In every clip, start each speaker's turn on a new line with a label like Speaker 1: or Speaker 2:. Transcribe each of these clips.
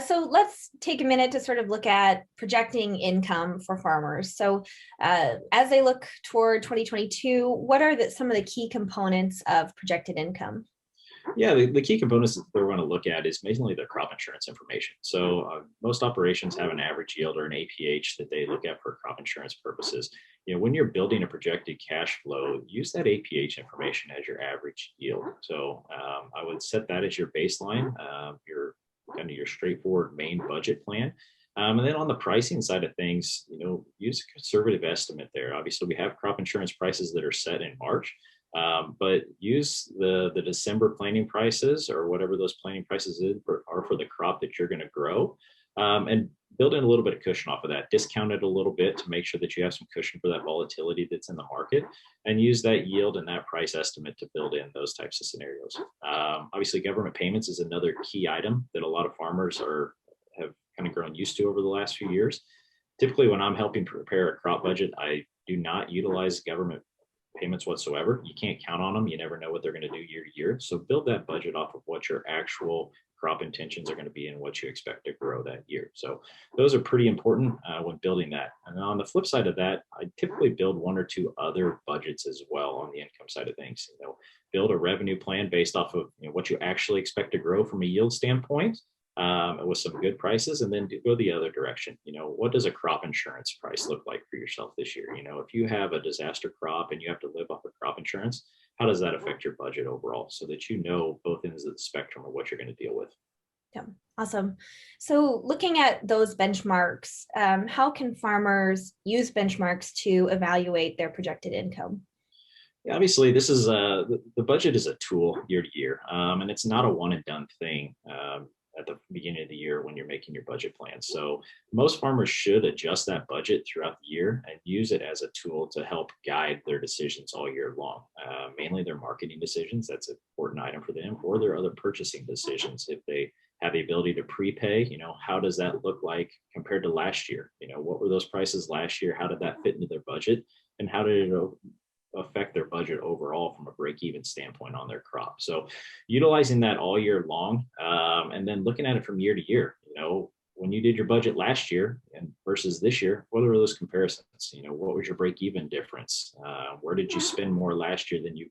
Speaker 1: So let's take a minute to sort of look at projecting income for farmers. So as they look toward 2022, what are some of the key components of projected income?
Speaker 2: Yeah, the key components that we're going to look at is mainly the crop insurance information. So most operations have an average yield or an APH that they look at for crop insurance purposes. When you're building a projected cash flow, use that APH information as your average yield. So I would set that as your baseline, your kind of your straightforward main budget plan. And then on the pricing side of things, use a conservative estimate there. Obviously, we have crop insurance prices that are set in March. But use the December planting prices or whatever those planting prices are for the crop that you're going to grow, and build in a little bit of cushion off of that. Discount it a little bit to make sure that you have some cushion for that volatility that's in the market, and use that yield and that price estimate to build in those types of scenarios. Obviously, government payments is another key item that a lot of farmers have kind of grown used to over the last few years. Typically, when I'm helping prepare a crop budget, I do not utilize government payments whatsoever. You can't count on them. You never know what they're going to do year to year. So build that budget off of what your actual crop intentions are going to be and what you expect to grow that year. So those are pretty important when building that. And on the flip side of that, I typically build one or two other budgets as well on the income side of things. Build a revenue plan based off of what you actually expect to grow from a yield standpoint, with some good prices, and then go the other direction. What does a crop insurance price look like for yourself this year? If you have a disaster crop and you have to live off of crop insurance, how does that affect your budget overall, so that both ends of the spectrum of what you're going to deal with?
Speaker 1: Yeah, awesome. So looking at those benchmarks, how can farmers use benchmarks to evaluate their projected income?
Speaker 2: Yeah, obviously, this is the budget is a tool year to year, and it's not a one and done thing. At the beginning of the year when you're making your budget plan. So most farmers should adjust that budget throughout the year and use it as a tool to help guide their decisions all year long. Mainly their marketing decisions, that's an important item for them, or their other purchasing decisions. If they have the ability to prepay, how does that look like compared to last year? What were those prices last year? How did that fit into their budget? And how did it affect their budget overall from a break-even standpoint on their crop? So utilizing that all year long, and then looking at it from year to year. When you did your budget last year and versus this year, what are those comparisons? What was your break-even difference? Where did you spend more last year than you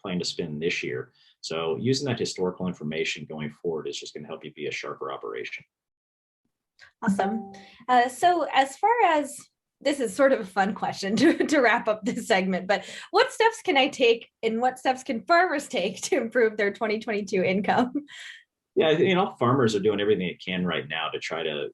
Speaker 2: plan to spend this year? So using that historical information going forward is just going to help you be a sharper operation.
Speaker 1: Awesome. So as far as this is sort of a fun question to wrap up this segment, but what steps can I take and what steps can farmers take to improve their 2022 income?
Speaker 2: Yeah, farmers are doing everything they can right now to try to,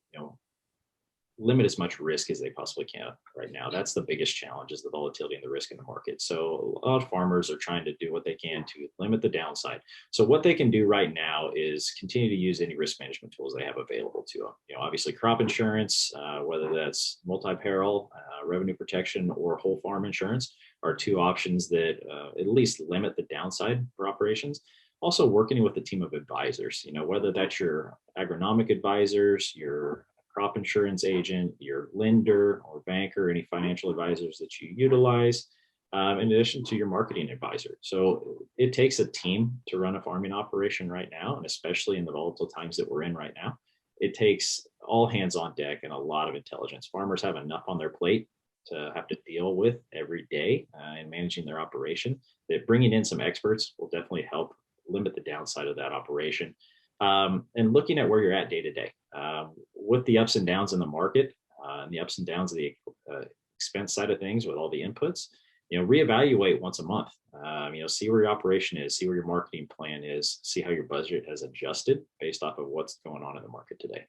Speaker 2: limit as much risk as they possibly can right now. That's the biggest challenge, is the volatility and the risk in the market. So a lot of farmers are trying to do what they can to limit the downside. So what they can do right now is continue to use any risk management tools they have available to them. Obviously crop insurance, whether that's multi-peril, revenue protection, or whole farm insurance, are two options that at least limit the downside for operations. Also working with a team of advisors, whether that's your agronomic advisors, your crop insurance agent, your lender or banker, any financial advisors that you utilize, in addition to your marketing advisor. So it takes a team to run a farming operation right now, and especially in the volatile times that we're in right now. It takes all hands on deck and a lot of intelligence. Farmers have enough on their plate to have to deal with every day in managing their operation, that bringing in some experts will definitely help limit the downside of that operation. And looking at where you're at day to day, with the ups and downs in the market, and the ups and downs of the expense side of things with all the inputs, reevaluate once a month. See where your operation is, see where your marketing plan is, see how your budget has adjusted based off of what's going on in the market today.